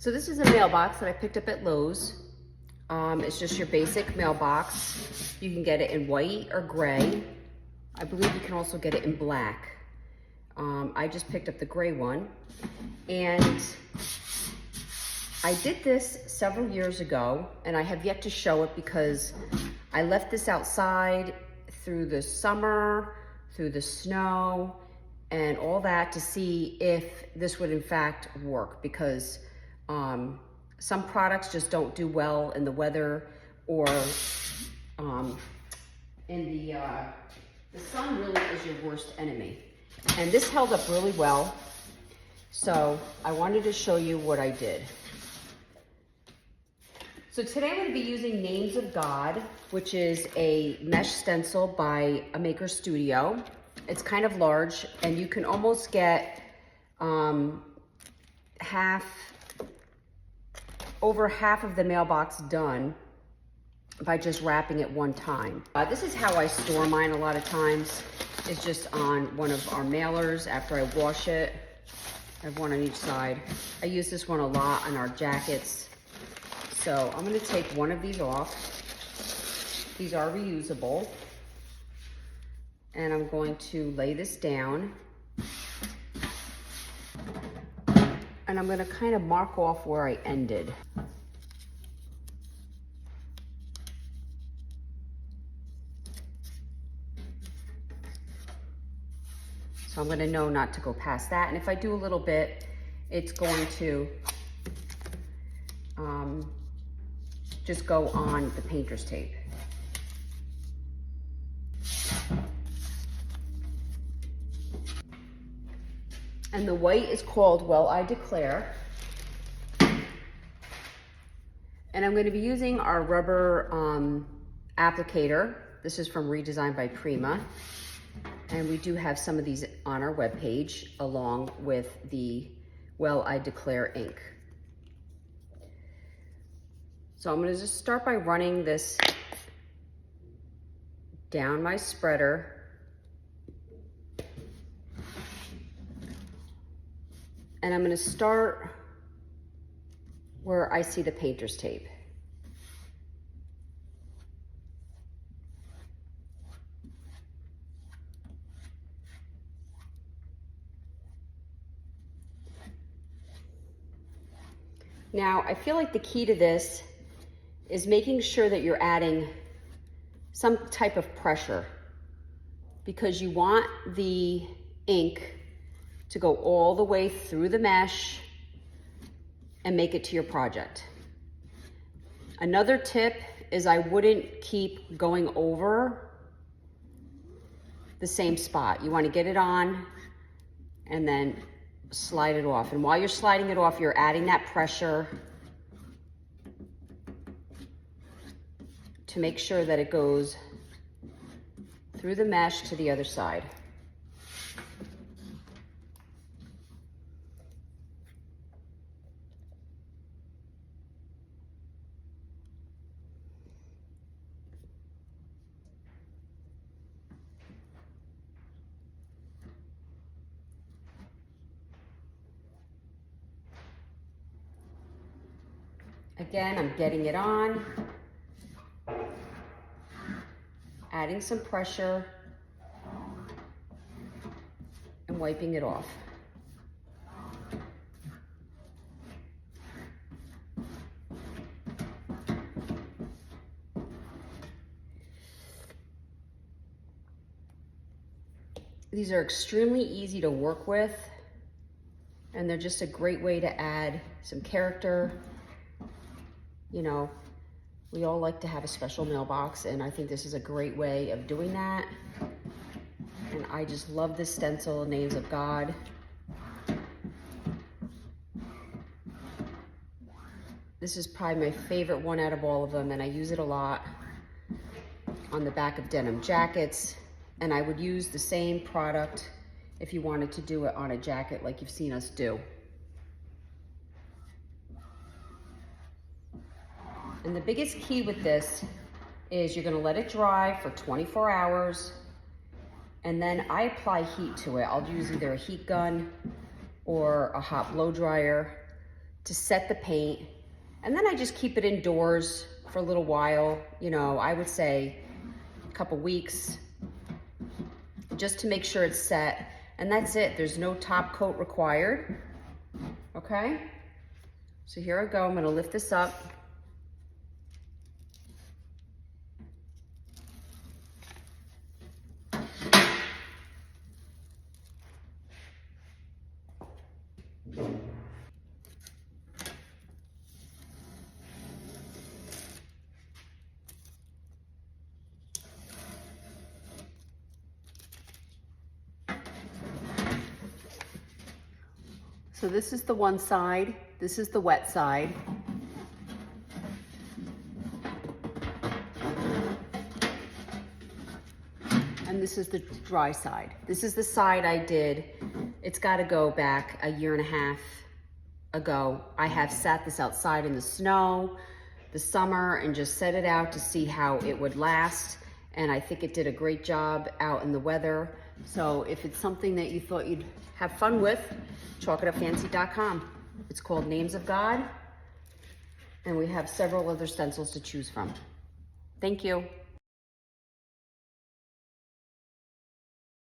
So this is a mailbox that I picked up at Lowe's. It's just your basic mailbox. You can get it in white or gray. I believe you can also get it in black. I just picked up the gray one. And I did this several years ago, and I have yet to show it because I left this outside through the summer, through the snow, and all that to see if this would in fact work, because some products just don't do well in the weather, or in the sun really is your worst enemy. And this held up really well, so I wanted to show you what I did. So today I'm going to be using Names of God, which is a mesh stencil by a Maker Studio. It's kind of large, and you can almost get over half of the mailbox done by just wrapping it one time. This is how I store mine a lot of times. It's just on one of our mailers after I wash it. I have one on each side. I use this one a lot on our jackets. So I'm going to take one of these off. These are reusable. And I'm going to lay this down. And I'm going to kind of mark off where I ended. So I'm going to know not to go past that. And if I do a little bit, it's going to just go on the painter's tape. And the white is called Well I Declare. And I'm going to be using our rubber applicator. This is from Redesigned by Prima. And we do have some of these on our webpage along with the Well I Declare ink. So I'm going to just start by running this down my spreader. And I'm going to start where I see the painter's tape. Now, I feel like the key to this is making sure that you're adding some type of pressure, because you want the ink to go all the way through the mesh and make it to your project. Another tip is I wouldn't keep going over the same spot. You want to get it on and then slide it off. And while you're sliding it off, you're adding that pressure to make sure that it goes through the mesh to the other side. Again, I'm getting it on, adding some pressure, and wiping it off. These are extremely easy to work with, and they're just a great way to add some character. You know, we all like to have a special mailbox, and I think this is a great way of doing that. And I just love this stencil, Names of God. This is probably my favorite one out of all of them, and I use it a lot on the back of denim jackets. And I would use the same product if you wanted to do it on a jacket like you've seen us do. And the biggest key with this is you're going to let it dry for 24 hours, and then I apply heat to it. I'll use either a heat gun or a hot blow dryer to set the paint. And then I just keep it indoors for a little while, you know, I would say a couple weeks, just to make sure it's set. And that's it, there's no top coat required, okay? So here I go, I'm gonna lift this up. So this is the one side, this is the wet side. And this is the dry side. This is the side I did. It's gotta go back a year and a half ago. I have sat this outside in the snow, the summer, and just set it out to see how it would last. And I think it did a great job out in the weather. So if it's something that you thought you'd have fun with, chalkitupfancy.com. It's called Names of God, and we have several other stencils to choose from. Thank you.